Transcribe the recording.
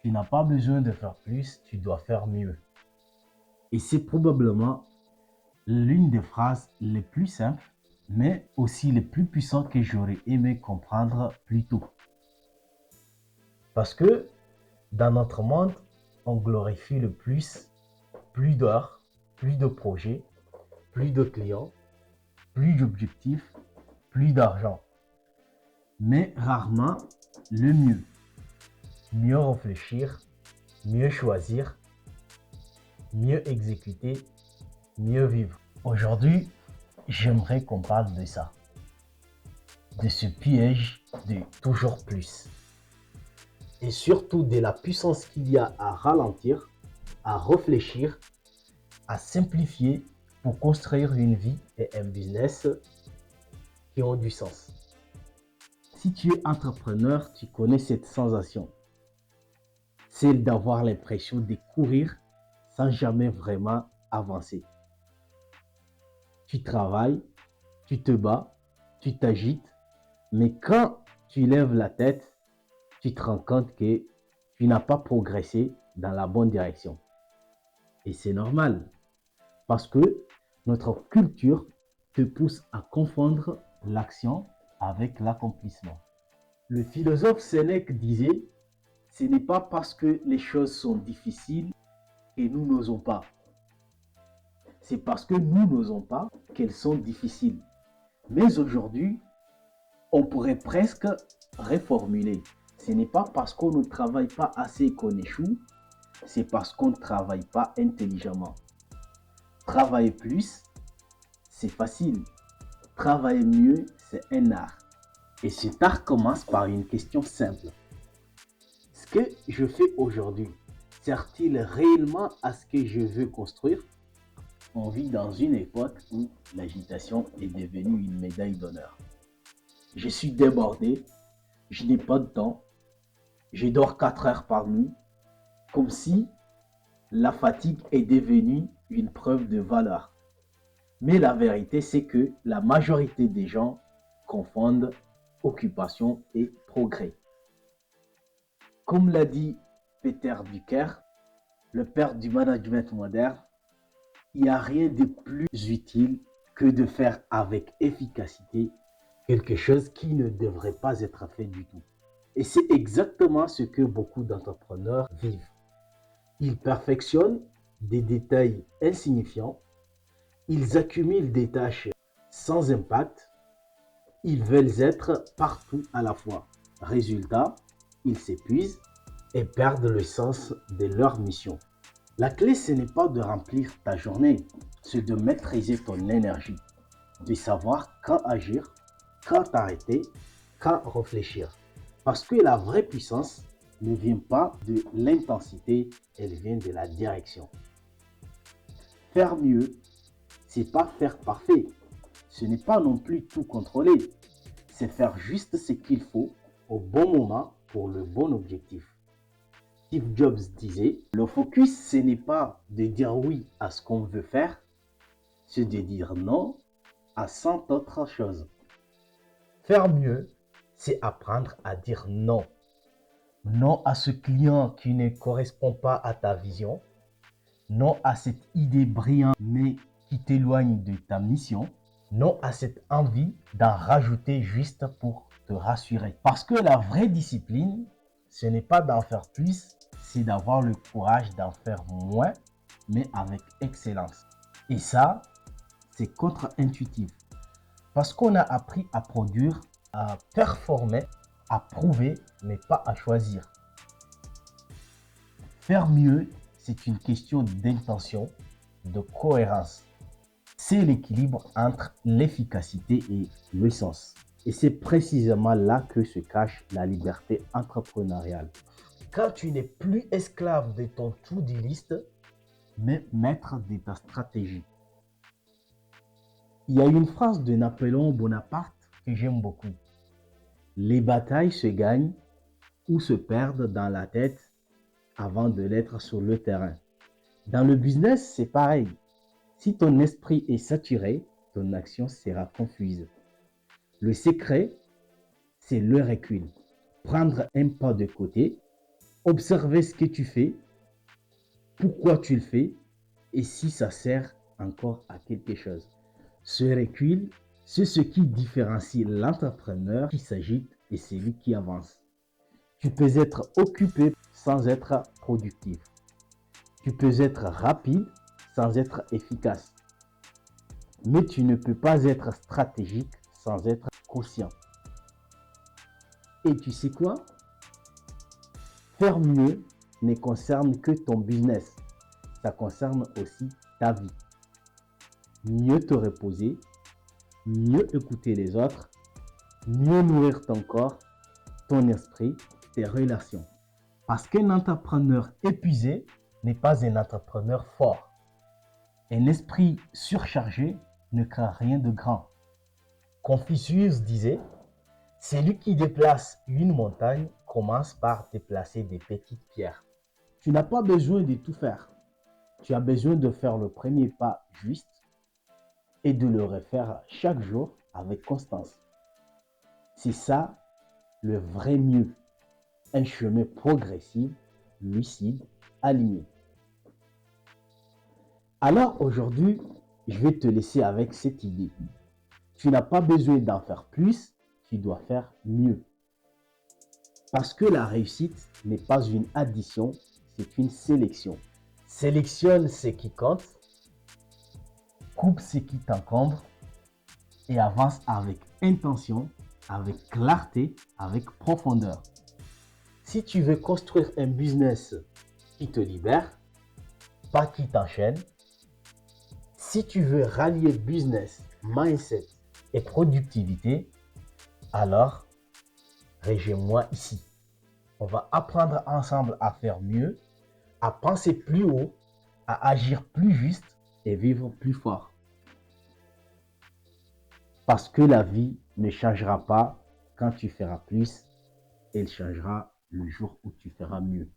Tu n'as pas besoin de faire plus, tu dois faire mieux. Et c'est probablement l'une des phrases les plus simples, mais aussi les plus puissantes que j'aurais aimé comprendre plus tôt. Parce que dans notre monde, on glorifie le plus d'heures, plus de projets, plus de clients, plus d'objectifs, plus d'argent. Mais rarement le mieux. Mieux réfléchir, mieux choisir, mieux exécuter, mieux vivre. Aujourd'hui, j'aimerais qu'on parle de ça, de ce piège de toujours plus. Et surtout de la puissance qu'il y a à ralentir, à réfléchir, à simplifier pour construire une vie et un business qui ont du sens. Si tu es entrepreneur, tu connais cette sensation, celle d'avoir l'impression de courir sans jamais vraiment avancer. Tu travailles, tu te bats, tu t'agites, mais quand tu lèves la tête, tu te rends compte que tu n'as pas progressé dans la bonne direction. Et c'est normal, parce que notre culture te pousse à confondre l'action avec l'accomplissement. Le philosophe Sénèque disait, ce n'est pas parce que les choses sont difficiles que nous n'osons pas. C'est parce que nous n'osons pas qu'elles sont difficiles. Mais aujourd'hui, on pourrait presque reformuler. Ce n'est pas parce qu'on ne travaille pas assez qu'on échoue, c'est parce qu'on ne travaille pas intelligemment. Travailler plus, c'est facile. Travailler mieux, c'est un art. Et cet art commence par une question simple. Ce que je fais aujourd'hui, sert-il réellement à ce que je veux construire? On vit dans une époque où l'agitation est devenue une médaille d'honneur. Je suis débordé, je n'ai pas de temps, je dors 4 heures par nuit, comme si la fatigue est devenue une preuve de valeur. Mais la vérité, c'est que la majorité des gens confondent occupation et progrès. Comme l'a dit Peter Drucker, le père du management moderne, il n'y a rien de plus utile que de faire avec efficacité quelque chose qui ne devrait pas être fait du tout. Et c'est exactement ce que beaucoup d'entrepreneurs vivent. Ils perfectionnent des détails insignifiants, ils accumulent des tâches sans impact, ils veulent être partout à la fois. Résultat, ils s'épuisent et perdent le sens de leur mission. La clé, ce n'est pas de remplir ta journée, c'est de maîtriser ton énergie, de savoir quand agir, quand t'arrêter, quand réfléchir. Parce que la vraie puissance ne vient pas de l'intensité, elle vient de la direction. Faire mieux, c'est pas faire parfait. Ce n'est pas non plus tout contrôler. C'est faire juste ce qu'il faut au bon moment pour le bon objectif. Steve Jobs disait, le focus, ce n'est pas de dire oui à ce qu'on veut faire, c'est de dire non à 100 autres choses. Faire mieux, c'est apprendre à dire non. Non à ce client qui ne correspond pas à ta vision. Non à cette idée brillante mais qui t'éloigne de ta mission. Non à cette envie d'en rajouter juste pour te rassurer. Parce que la vraie discipline, ce n'est pas d'en faire plus, c'est d'avoir le courage d'en faire moins, mais avec excellence. Et ça, c'est contre-intuitif. Parce qu'on a appris à produire, à performer, à prouver, mais pas à choisir. Faire mieux, c'est une question d'intention, de cohérence. C'est l'équilibre entre l'efficacité et le sens. Et c'est précisément là que se cache la liberté entrepreneuriale. Quand tu n'es plus esclave de ton to-do list, mais maître de ta stratégie. Il y a une phrase de Napoléon Bonaparte que j'aime beaucoup. Les batailles se gagnent ou se perdent dans la tête avant de l'être sur le terrain. Dans le business, c'est pareil. Si ton esprit est saturé, ton action sera confuse. Le secret, c'est le recul. Prendre un pas de côté, observer ce que tu fais, pourquoi tu le fais et si ça sert encore à quelque chose. Ce recul, c'est ce qui différencie l'entrepreneur qui s'agite et celui qui avance. Tu peux être occupé sans être productif. Tu peux être rapide sans être efficace. Mais tu ne peux pas être stratégique sans être conscient. Et tu sais quoi? Faire mieux ne concerne que ton business. Ça concerne aussi ta vie. Mieux te reposer, mieux écouter les autres, mieux nourrir ton corps, ton esprit, tes relations. Parce qu'un entrepreneur épuisé n'est pas un entrepreneur fort. Un esprit surchargé ne craint rien de grand. Confucius disait, celui qui déplace une montagne commence par déplacer des petites pierres. Tu n'as pas besoin de tout faire. Tu as besoin de faire le premier pas juste et de le refaire chaque jour avec constance. C'est ça le vrai mieux. Un chemin progressif, lucide, aligné. Alors aujourd'hui, je vais te laisser avec cette idée. Tu n'as pas besoin d'en faire plus, tu dois faire mieux. Parce que la réussite n'est pas une addition, c'est une sélection. Sélectionne ce qui compte, coupe ce qui t'encombre et avance avec intention, avec clarté, avec profondeur. Si tu veux construire un business qui te libère, pas qui t'enchaîne, si tu veux rallier business, mindset et productivité, alors rejoins-moi ici. On va apprendre ensemble à faire mieux, à penser plus haut, à agir plus juste et vivre plus fort. Parce que la vie ne changera pas quand tu feras plus, elle changera le jour où tu feras mieux.